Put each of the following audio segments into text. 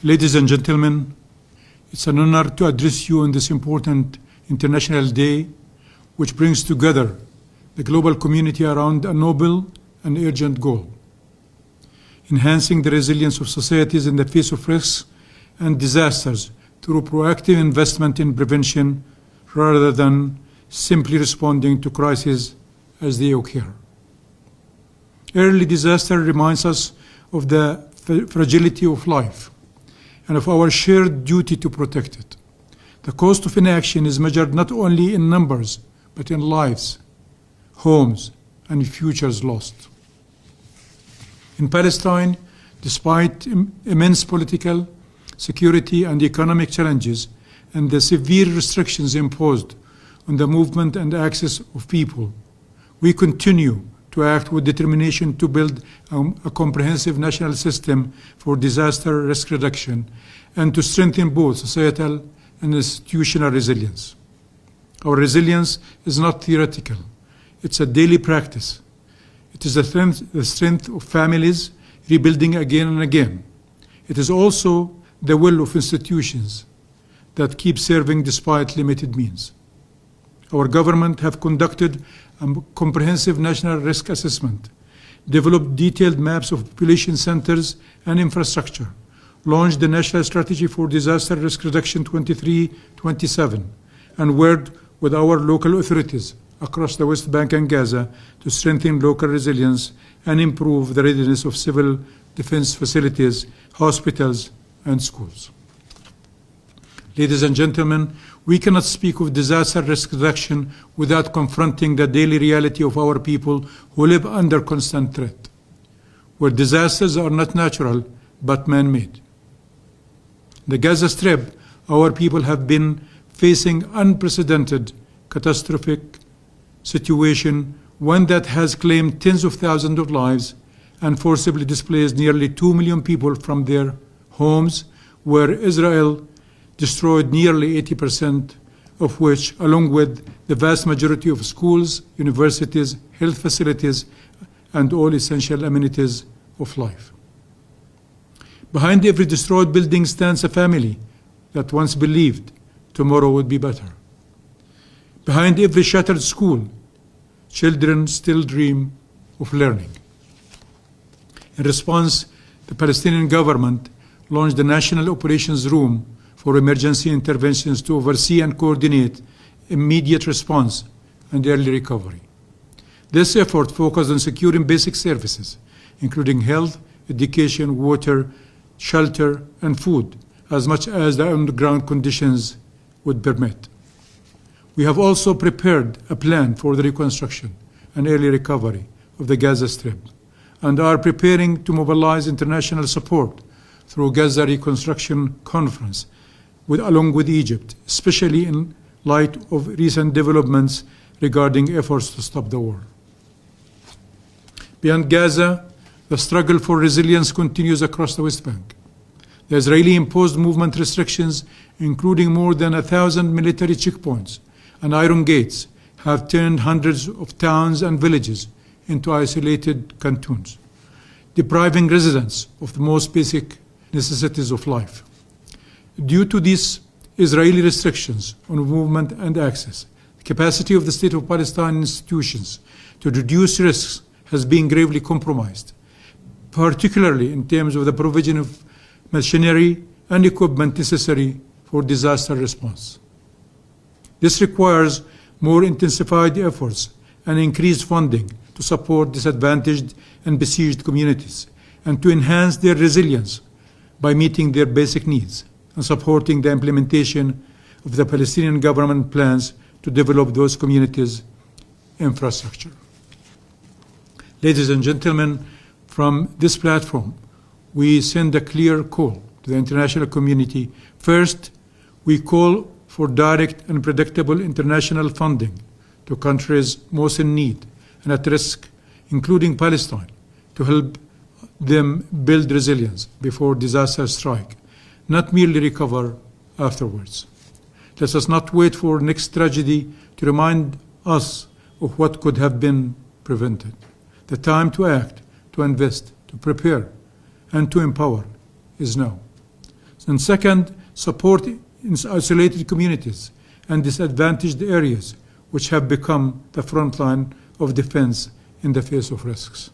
Ladies and gentlemen, it's an honor to address you on this important International Day, which brings together the global community around a noble and urgent goal: enhancing the resilience of societies in the face of risks and disasters through proactive investment in prevention rather than simply responding to crises as they occur. Early disaster reminds us of the fragility of life and of our shared duty to protect it. The cost of inaction is measured not only in numbers, but in lives, homes, and futures lost. In Palestine, despite immense political, security, and economic challenges and the severe restrictions imposed on the movement and access of people, we continue to act with determination to build a comprehensive national system for disaster risk reduction and to strengthen both societal and institutional resilience. Our resilience is not theoretical. It's a daily practice. It is the strength of families rebuilding again and again. It is also the will of institutions that keep serving despite limited means. Our government have conducted a comprehensive national risk assessment, developed detailed maps of population centers and infrastructure, launched the National Strategy for Disaster Risk Reduction 23-27, and worked with our local authorities across the West Bank and Gaza to strengthen local resilience and improve the readiness of civil defense facilities, hospitals, and schools. Ladies and gentlemen, we cannot speak of disaster risk reduction without confronting the daily reality of our people who live under constant threat, where disasters are not natural but man-made. The Gaza Strip, our people have been facing unprecedented, catastrophic situation, one that has claimed tens of thousands of lives and forcibly displaced nearly 2 million people from their homes, where Israel destroyed nearly 80% of which, along with the vast majority of schools, universities, health facilities, and all essential amenities of life. Behind every destroyed building stands a family that once believed tomorrow would be better. Behind every shattered school, children still dream of learning. In response, the Palestinian government launched the National Operations Room for emergency interventions to oversee and coordinate immediate response and early recovery. This effort focused on securing basic services, including health, education, water, shelter, and food, as much as the underground conditions would permit. We have also prepared a plan for the reconstruction and early recovery of the Gaza Strip, and are preparing to mobilize international support through Gaza Reconstruction Conference, along with Egypt, especially in light of recent developments regarding efforts to stop the war. Beyond Gaza, the struggle for resilience continues across the West Bank. The Israeli-imposed movement restrictions, including more than 1,000 military checkpoints and iron gates, have turned hundreds of towns and villages into isolated cantons, depriving residents of the most basic necessities of life. Due to these Israeli restrictions on movement and access, the capacity of the State of Palestine institutions to reduce risks has been gravely compromised, particularly in terms of the provision of machinery and equipment necessary for disaster response. This requires more intensified efforts and increased funding to support disadvantaged and besieged communities and to enhance their resilience by meeting their basic needs and supporting the implementation of the Palestinian government plans to develop those communities' infrastructure. Ladies and gentlemen, from this platform, we send a clear call to the international community. First, we call for direct and predictable international funding to countries most in need and at risk, including Palestine, to help them build resilience before disasters strike, not merely recover afterwards. Let us not wait for next tragedy to remind us of what could have been prevented. The time to act, to invest, to prepare, and to empower is now. And second, support in isolated communities and disadvantaged areas, which have become the front line of defense in the face of risks.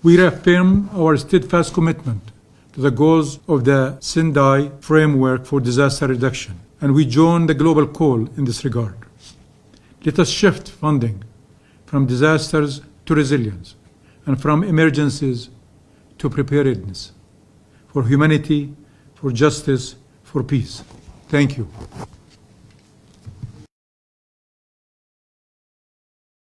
We reaffirm our steadfast commitment to the goals of the Sendai Framework for Disaster Reduction, and we join the global call in this regard. Let us shift funding from disasters to resilience and from emergencies to preparedness for humanity, for justice, for peace. Thank you.